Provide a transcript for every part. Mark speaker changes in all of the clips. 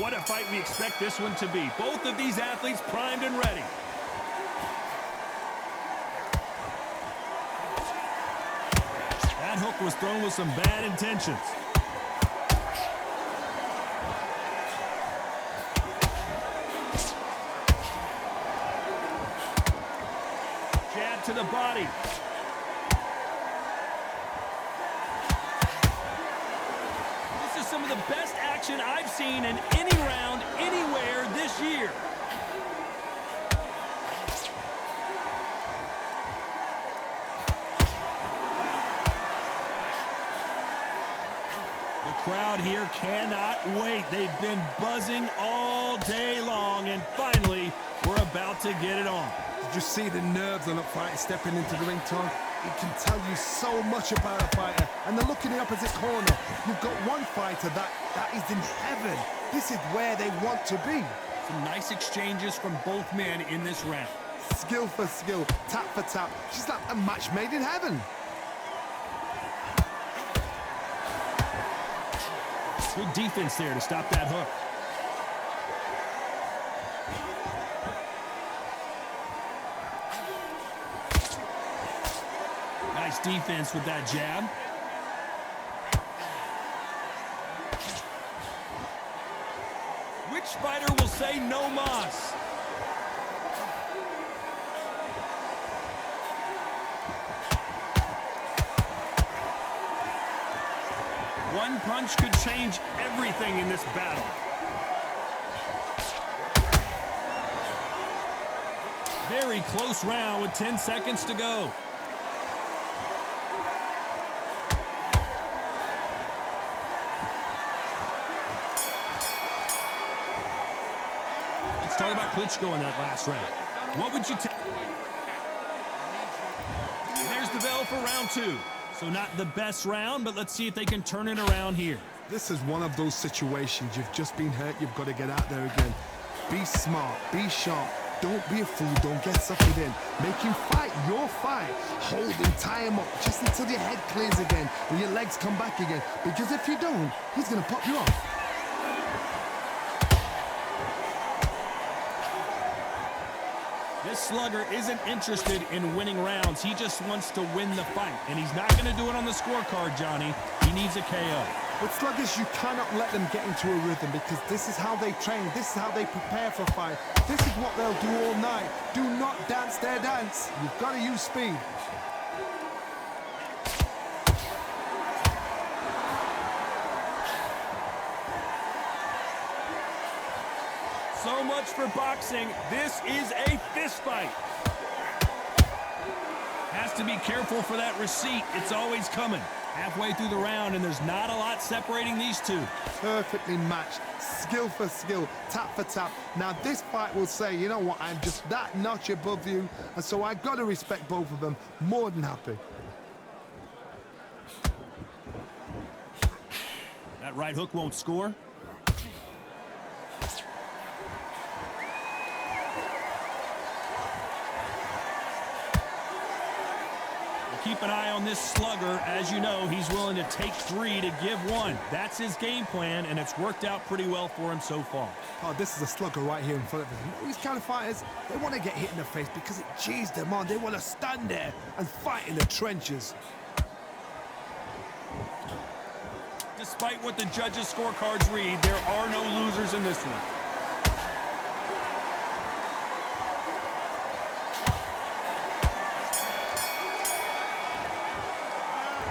Speaker 1: What a fight we expect this one to be. Both of these athletes primed and ready. That hook was thrown with some bad intentions. Jab to the body. This is some of the best action I've seen in any round, anywhere this year. The crowd here cannot wait. They've been buzzing all day long, and finally, we're about to get it on.
Speaker 2: Did you see the nerves on a fighter stepping into the ring, Tom? It can tell you so much about a fighter. And the look in the opposite corner. You've got one fighter that is in heaven. This is where they want to be.
Speaker 1: Some nice exchanges from both men in this round.
Speaker 2: Skill for skill, tap for tap. She's like a match made in heaven.
Speaker 1: Good defense there to stop that hook. Nice defense with that jab. Which fighter will say no mas? One punch could change everything in this battle. Very close round with 10 seconds to go. Let's talk about Klitschko in that last round. What would you take? There's the bell for round two. So not the best round, but let's see if they can turn it around here.
Speaker 2: This is one of those situations. You've just been hurt. You've got to get out there again. Be smart. Be sharp. Don't be a fool. Don't get suckered in. Make him fight your fight. Hold him. Tie him up just until your head clears again and your legs come back again. Because if you don't, he's going to pop you off.
Speaker 1: This slugger isn't interested in winning rounds. He just wants to win the fight. And he's not going to do it on the scorecard, Johnny. He needs a KO.
Speaker 2: With sluggers, you cannot let them get into a rhythm because this is how they train. This is how they prepare for a fight. This is what they'll do all night. Do not dance their dance. You've got to use speed.
Speaker 1: So much for boxing. This is a fist fight. Has to be careful for that receipt. It's always coming. Halfway through the round, and there's not a lot separating these two.
Speaker 2: Perfectly matched. Skill for skill. Tap for tap. Now, this fight will say, you know what, I'm just that notch above you, and so I've got to respect both of them. More than happy.
Speaker 1: That right hook won't score. Keep an eye on this slugger. As you know, he's willing to take 3 to give 1. That's his game plan, and it's worked out pretty well for him so far.
Speaker 2: Oh, this is a slugger right here in front of him. You know, these kind of fighters, they want to get hit in the face because it cheers them on. They want to stand there and fight in the trenches.
Speaker 1: Despite what the judges' scorecards read, there are no losers in this one.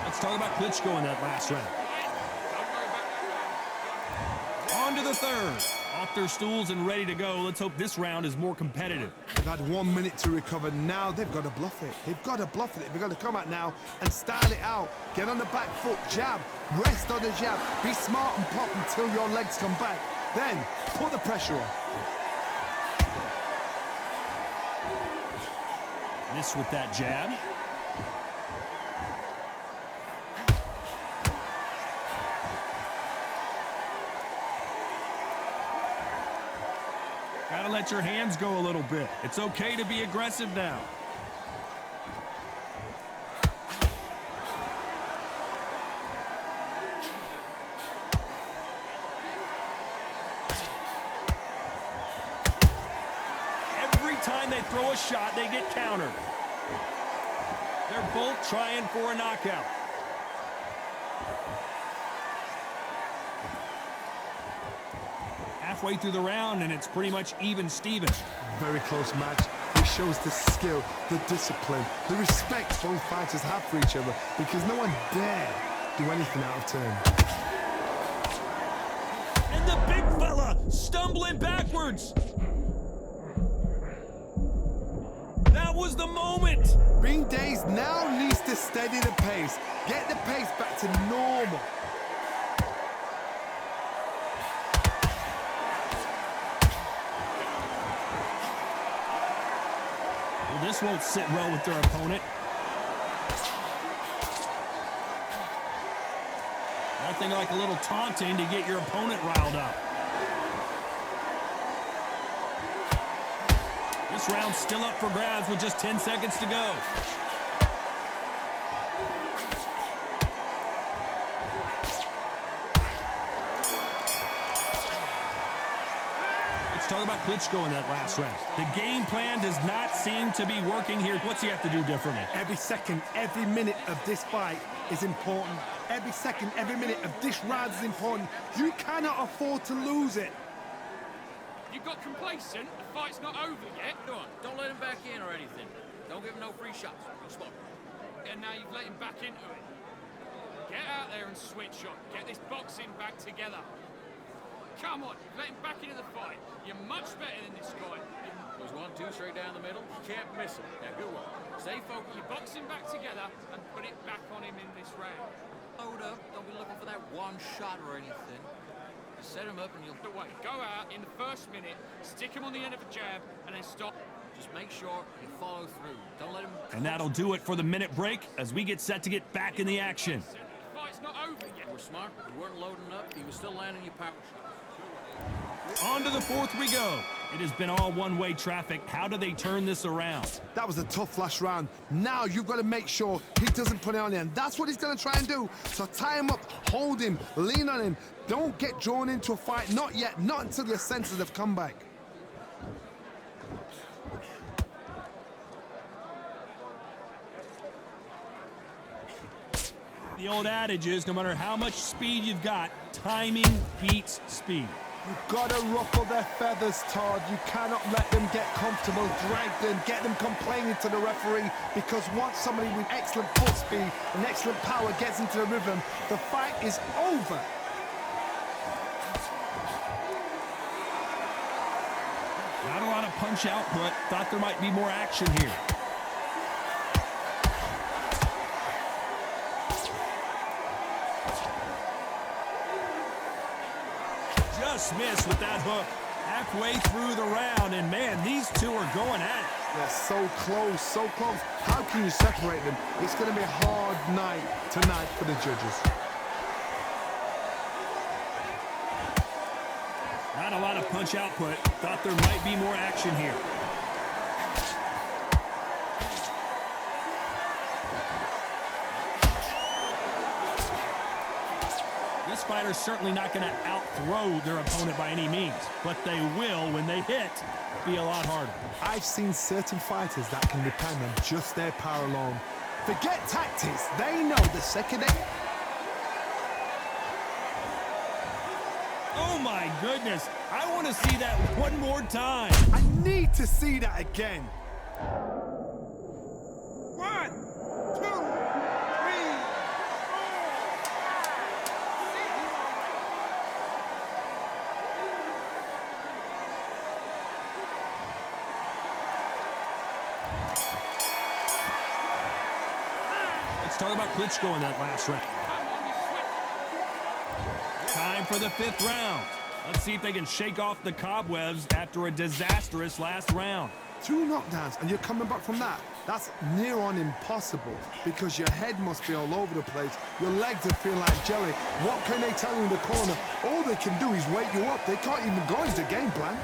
Speaker 1: Let's talk about Klitschko in that last round. On to the third. Off their stools and ready to go. Let's hope this round is more competitive.
Speaker 2: They've had 1 minute to recover. Now they've got to bluff it. They've got to bluff it. They've got to come out now and style it out. Get on the back foot, jab, rest on the jab. Be smart and pop until your legs come back. Then put the pressure on.
Speaker 1: Miss with that jab. Gotta let your hands go a little bit. It's okay to be aggressive now. throw a shot, they get countered. They're both trying for a knockout. Halfway through the round, and it's pretty much even Steven.
Speaker 2: Very close match. It shows the skill, the discipline, the respect both fighters have for each other, because no one dare do anything out of turn.
Speaker 1: And the big fella stumbling backwards. That was the moment.
Speaker 2: Bean Days now needs to steady the pace, get the pace back to normal.
Speaker 1: Well, this won't sit well with their opponent. Nothing like a little taunting to get your opponent riled up. This round's still up for grabs with just 10 seconds to go. Let's talk about Klitschko in that last round. The game plan does not seem to be working here. What's he have to do differently?
Speaker 2: Every second, every minute of this fight is important. Every second, every minute of this round is important. You cannot afford to lose it.
Speaker 3: You got complacent? The fight's not over yet?
Speaker 4: Go on, don't let him back in or anything. Don't give him no free shots. Respond.
Speaker 3: And now you've let him back into it. Get out there and switch on. Get this boxing back together. Come on, let him back into the fight. You're much better than this guy.
Speaker 4: Goes 1-2 straight down the middle. You can't miss him. Now, good one. Stay focused.
Speaker 3: You box him back together and put it back on him in this round.
Speaker 4: Load up. Don't be looking for that one shot or anything. Just set him up and you'll...
Speaker 3: Away. Go out in the first minute, stick him on the end of a jab, and then stop.
Speaker 4: Just make sure you follow through. Don't let him...
Speaker 1: And that'll do it for the minute break as we get set to get back in the action.
Speaker 3: The fight's not over yet.
Speaker 4: We're smart. You weren't loading up. He was still landing your power shots.
Speaker 1: On to the fourth we go. It has been all one-way traffic. How do they turn this around?
Speaker 2: That was a tough last round. Now you've got to make sure he doesn't put it on the end. That's what he's going to try and do. So tie him up, hold him, lean on him. Don't get drawn into a fight. Not yet. Not until your senses have come back.
Speaker 1: The old adage is no matter how much speed you've got, timing beats speed.
Speaker 2: You've got to ruffle their feathers, Todd. You cannot let them get comfortable, drag them, get them complaining to the referee, because once somebody with excellent foot speed and excellent power gets into the rhythm, the fight is over.
Speaker 1: Not a lot of punch output. Thought there might be more action here. Just missed with that hook. Halfway through the round, and man, these two are going at it.
Speaker 2: They're so close, so close. How can you separate them? It's going to be a hard night tonight for the judges.
Speaker 1: Not a lot of punch output. Thought there might be more action here. This fighter's certainly not going to outthrow their opponent by any means, but they will, when they hit, be a lot harder.
Speaker 2: I've seen certain fighters that can depend on just their power alone. Forget tactics. They know the second they...
Speaker 1: Oh my goodness, I want to see that one more time.
Speaker 2: I need to see that again. 1, 2, 3, 4.
Speaker 1: Let's talk about Klitschko in that last round. Time for the fifth round. Let's see if they can shake off the cobwebs after a disastrous last round.
Speaker 2: 2 knockdowns and you're coming back from that. That's near on impossible, because your head must be all over the place. Your legs are feeling like jelly. What can they tell you in the corner? All they can do is wake you up. They can't even go into game plan.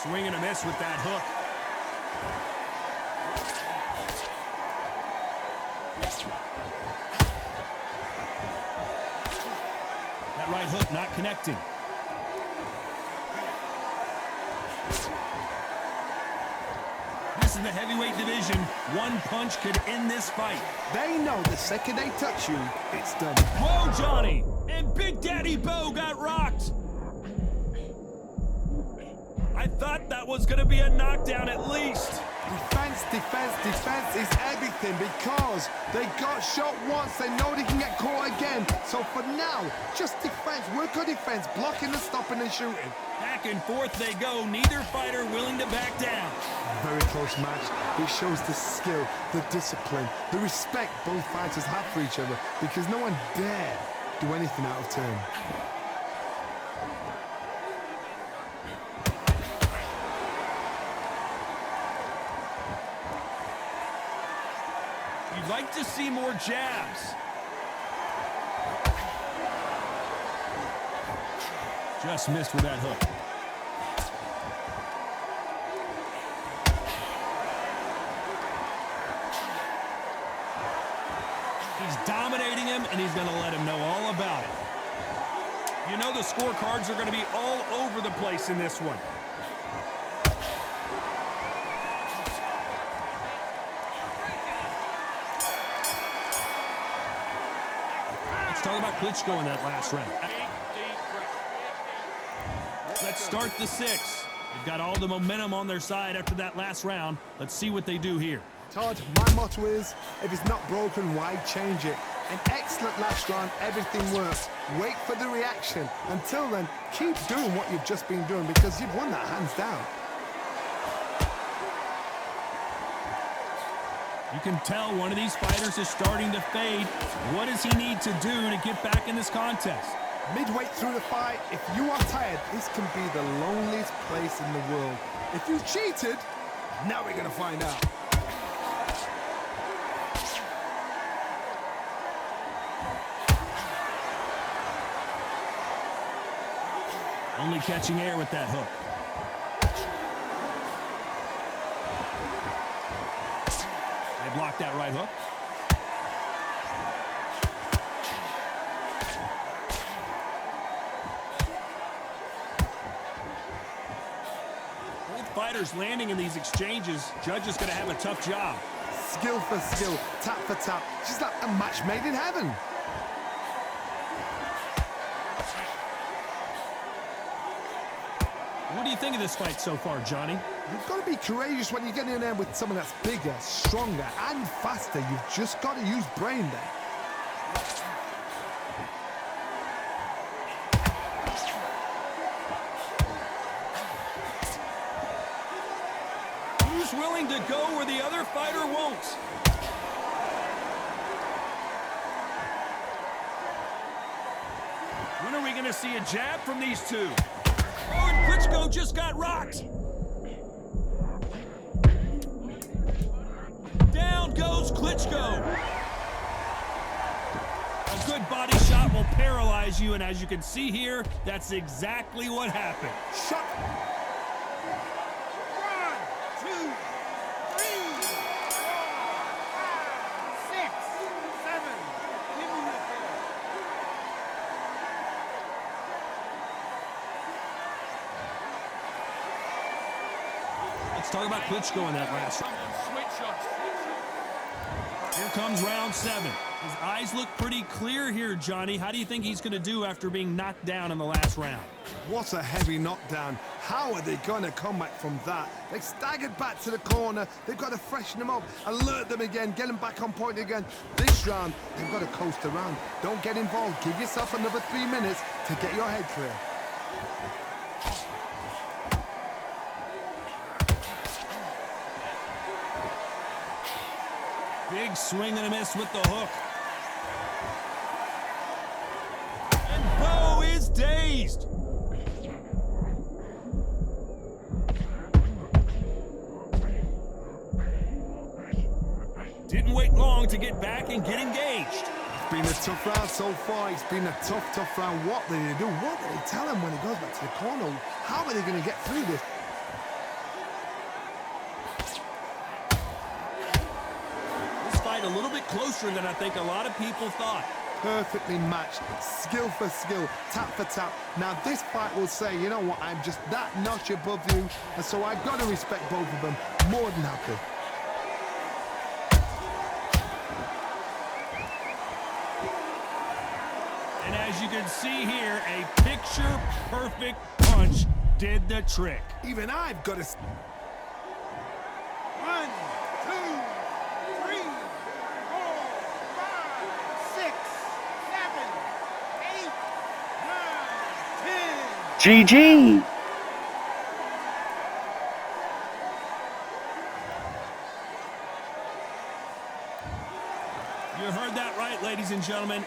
Speaker 1: Swing and a miss with that hook. That right hook not connecting. This is the heavyweight division. One punch could end this fight.
Speaker 2: They know the second they touch you, it's done.
Speaker 1: Whoa, Johnny! And Big Daddy Bowe got rocked. I thought that was going to be a knockdown at least.
Speaker 2: Defense, defense, defense is everything because they got shot once. They know they can get caught again. So for now, just defense. Work on defense, blocking and stopping and shooting.
Speaker 1: Back and forth they go. Neither fighter willing to back down.
Speaker 2: Very close match. It shows the skill, the discipline, the respect both fighters have for each other because no one dare do anything out of turn.
Speaker 1: You'd like to see more jabs. Just missed with that hook. He's dominating him, and he's going to let him know all about it. You know the scorecards are going to be all over the place in this one. Let's talk about Klitschko in that last round. Let's start the 6. They've got all the momentum on their side after that last round. Let's see what they do here.
Speaker 2: Todd, my motto is, if it's not broken, why change it? An excellent last round, everything works. Wait for the reaction. Until then, keep doing what you've just been doing because you've won that hands down.
Speaker 1: You can tell one of these fighters is starting to fade. What does he need to do to get back in this contest?
Speaker 2: Midway through the fight, if you are tired, this can be the loneliest place in the world. If you cheated, now we're going to find out.
Speaker 1: Only catching air with that hook. They blocked that right hook. Both fighters landing in these exchanges. Judge is going to have a tough job.
Speaker 2: Skill for skill, tap for tap. She's like a match made in heaven.
Speaker 1: What do you think of this fight so far, Johnny?
Speaker 2: You've got to be courageous when you get in there with someone that's bigger, stronger, and faster. You've just got to use brain there.
Speaker 1: Who's willing to go where the other fighter won't? When are we going to see a jab from these two? Oh, and Klitschko just got rocked. Down goes Klitschko. A good body shot will paralyze you, and as you can see here, that's exactly what happened.
Speaker 2: Shot.
Speaker 5: 1, 2, 3, 4, 5, 6, 7. Give me the ball.
Speaker 1: Let's talk about Klitschko in that last round.
Speaker 3: Switch shots.
Speaker 1: Here comes round 7. His eyes look pretty clear here, Johnny. How do you think he's going to do after being knocked down in the last round?
Speaker 2: What a heavy knockdown. How are they going to come back from that? They staggered back to the corner. They've got to freshen them up, alert them again, get them back on point again. This round, they've got to coast around. Don't get involved. Give yourself another 3 minutes to get your head clear.
Speaker 1: Big swing and a miss with the hook. And Bowe is dazed. Didn't wait long to get back and get engaged.
Speaker 2: It's been a tough round so far. It's been a tough round. What did they do? What did they tell him when he goes back to the corner? How are they going to get through this?
Speaker 1: A little bit closer than I think a lot of people thought.
Speaker 2: perfectly matched, skill for skill, tap for tap. Now this fight will say, you know what, I'm just that notch above you, and so I've got to respect both of them. More than happy.
Speaker 1: And as you can see here, a picture-perfect punch did the trick.
Speaker 2: Even I've got to...
Speaker 5: 1, 2, 3, 4, 5, 6, 7, 8, 9, 10.
Speaker 6: GG.
Speaker 1: You heard that right, ladies and gentlemen.